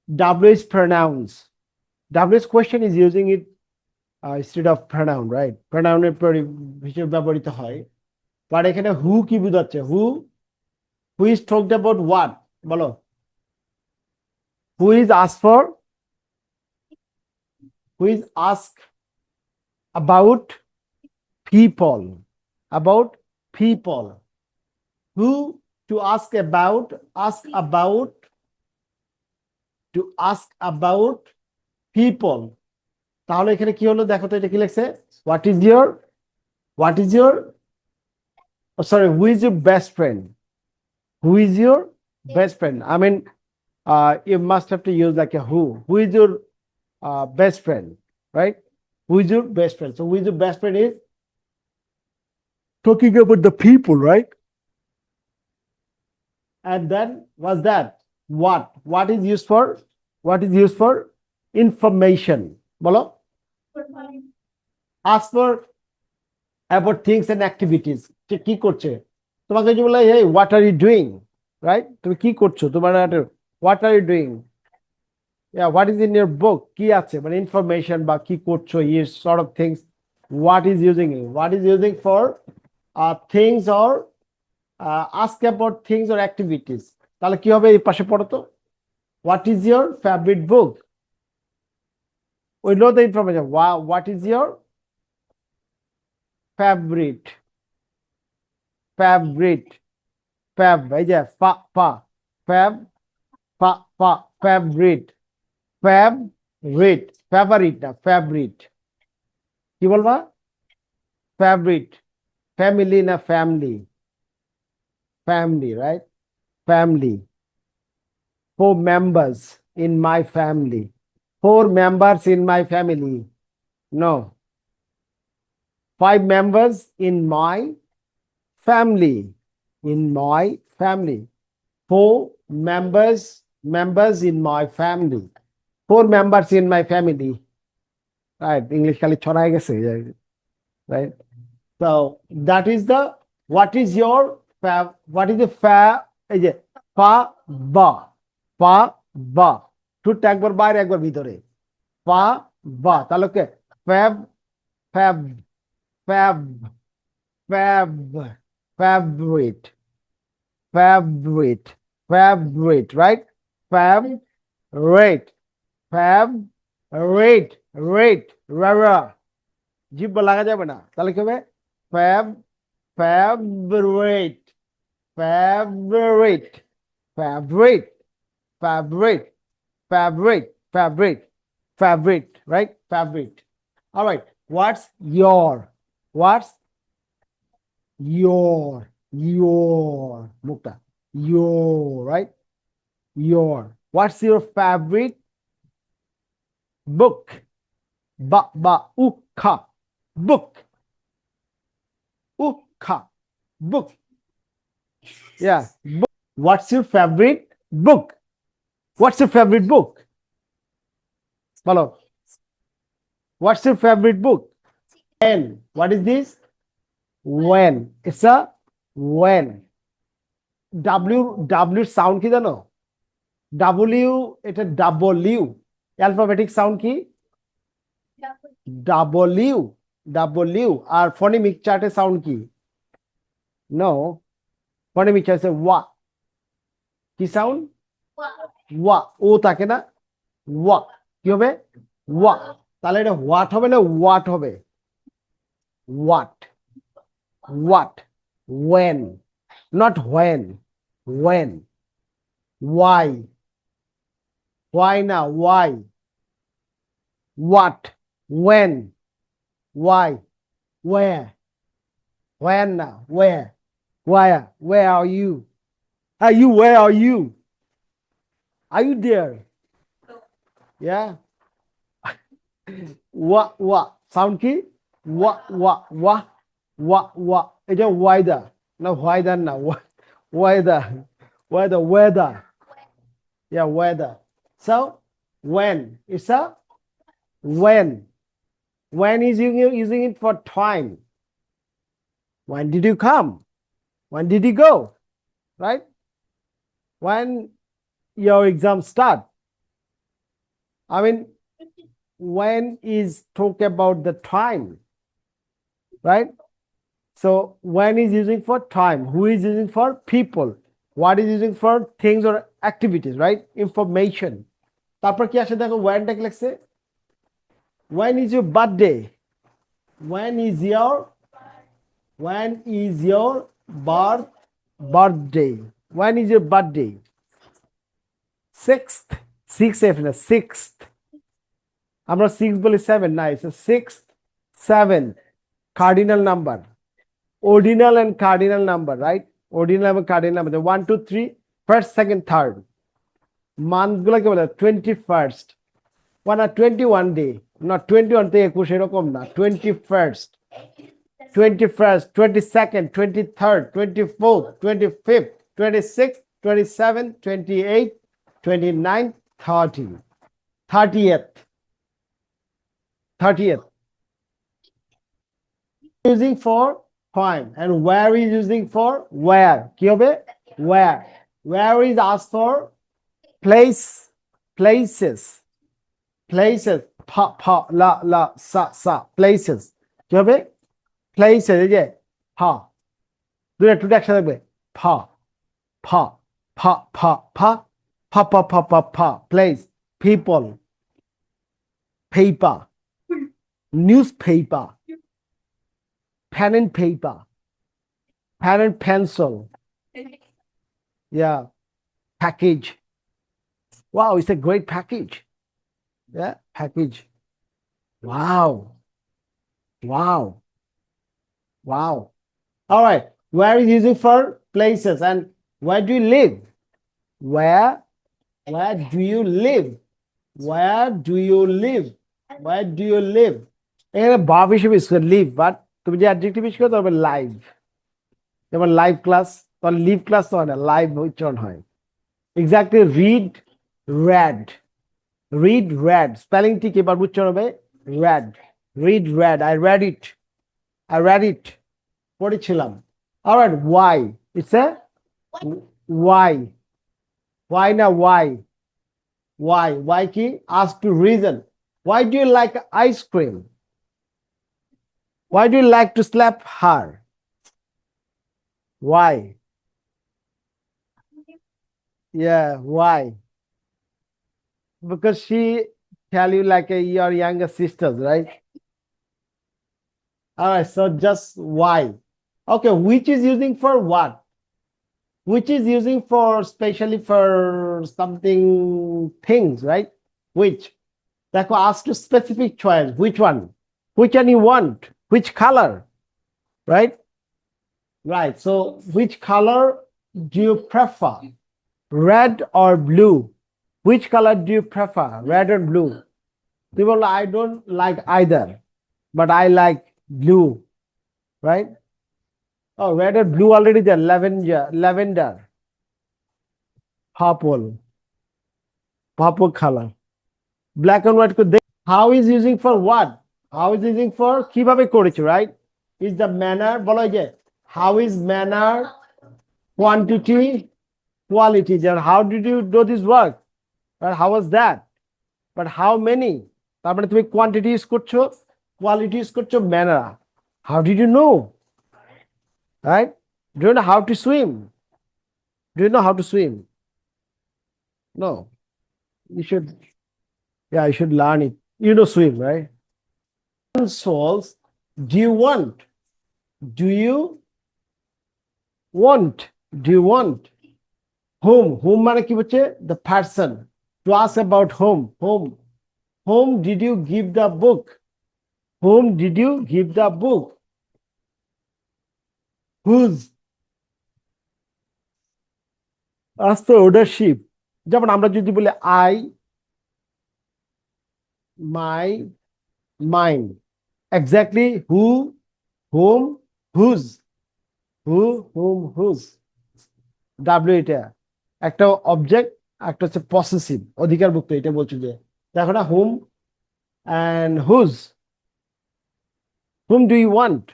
WH pronouns. WH question is using it instead of pronoun, right? Pronoun হিসেবে ব্যবহৃত হয়। But এখানে who কি বোঝাচ্ছে? Who is talked about what? বলো। Who is ask for? Who is ask about people, about people. Who to ask about, to ask about people. তাহলে এখানে কি হলো দেখো তো, এটা কি লিখছে? what is your oh, sorry, who is your best friend? Who is your best friend? I mean, you must have to use like a who is your best friend, right? Who is your best friend? So who is your best friend is talking about the people, right? And then what's that? What is used for? What is used for? Information. Bolo. Ask for about things and activities. কি করছে? তোমাকে যে বলে, hey, what are you doing? Right? তুমি কি করছো? তোমার what are you doing? Yeah, what is in your book? কি আছে? মানে information বা কি করছো, is sort of things. What is using it? What is using for things or ask about things or activities. তাহলে কি হবে? এই পাশে পড়ো তো। What is your favorite book? We know the information. What is your favorite? Favorite. Fab. এই যে ফা fab ফা favorite. Favorite. Favorite না favorite. কি বলবা? Favorite. Family না family. Family, right? Family. 4 members in my family. 4 members in my family. No. 5 members in my family. In my family. 4 members in my family. 4 members in my family. Right? English খালি ছড়ায় গেছে, right? So that is the what is your what is the এই যে পা বা টুটা একবার বাইরে একবার ভিতরে পা বা তাহলে কে fav fav fav fav favorite favorite favorite, right? Favorite favorite rate rara জিব্বা লাগা যাবে না, তাহলে কি হবে? favorite favorite favorite favorite favorite, right? Favorite. All right. What's your mukta, your, right? Your. What's your favorite book? Ukha book. Ukha book. Yeah. Book. What's your favorite book? What's your favorite book? Follow. What's your favorite book? When. What is this? When. It's a when. W sound কি জানো? W এটা W alphabetic sound কি? W আর phonemic চার্টে sound কি? No, phonemic চার্টে ওয়া। কি sound? ওয়া। ও থাকে না? ওয়া। কি হবে? ওয়া। তাহলে এটা হোয়াট হবে না ওয়াট হবে? What what when, not when. When. Why now? Why? What? When? Why? Where? When now? Where? Where are you? Where are you? Are you there? Yeah. What sound কি? What এটা weather না weather না weather weather. Yeah, weather. So when, it's a when is using it for time. When did you come? When did you go? Right? When your exam start? I mean, when is talk about the time, right? So when is using for time, who is using for people, what is using for things or activities, right? Information. তারপর কি আসে দেখো, when টা কি লিখছে, when is your birthday, when is your birthday, when is your birthday, sixth, six f না sixth, আমরা six বলি সেভেন না, it's a sixth, seventh, cardinal number, ordinal and cardinal number, right? Ordinal and cardinal number, 1 2 3, first, second, third. Month গুলোকে বলে 21st, মানে 21 day না, 21 থেকে 21 এরকম না, 21st, 22nd, 23rd, 24th, 25th, 26th, 27th, 28th, 29th, 30th, 30th, 30th. Using for time, and where is using for where, কি হবে where is asked for place, places, pa la sa places, কি হবে places, এই যে পা, দুটো টুটা একসাথে থাকবে, পা পা পা পা পা পা পা পা পা পা, place, people, paper, newspaper, pen and paper, pen and pencil, yeah, package, wow, it's a great package, yeah, package, wow, wow, wow. All right, where is using for places, and where do you live, where do you live, where do you live, where do you live, এখানে ভাব হিসেবে use করে leave, but তুমি যে adjective use করো তবে live, যেমন live class, তখন লিভ ক্লাস তো হয় না, লাইভ উচ্চারণ হয়। Exactly read, read, read read, স্পেলিংটি কি এবার উচ্চারণ হবে read, read read, I read it, I read it, পড়েছিলাম। All right, why, it's a why না why কি, ask to reason, why do you like ice cream, why do you like to slap her, why, yeah, why, because she tell you like your younger sisters, right? All right, so just why. Okay, which is using for what, which is using for specially for something, things, right? Which, দেখো ask to specific choice, which one you want, which color, right? Right, so which color do you prefer, red or blue, which color do you prefer, red or blue? People, I don't like either, but I like blue, right? Oh, red or blue already there, lavender, purple color, black and white could, how is using for what, how is using for কিভাবে করেছো, right? Is the manner, বলো যে how is manner, quantity, quality, how did you do this work, but how was that, but how many, তার মানে তুমি quantity use করছো, quality use করছো, manner, how did you know, right? Do you know how to swim, do you know how to swim? No, you should, yeah, you should learn it, you know swim, right? Souls, do you want, do you want, do you want, whom মানে কি হচ্ছে, the person, to ask about whom did you give the book, whom did you give the book, whose, ask for ownership, যেমন আমরা যদি বলি I, my, mine, exactly who, whom, whose, whom, whose, w এটা একটা object, একটা হচ্ছে possessive, অধিকারভুক্ত, এটা বলছো যে দেখো না, whom and whose, whom do you want,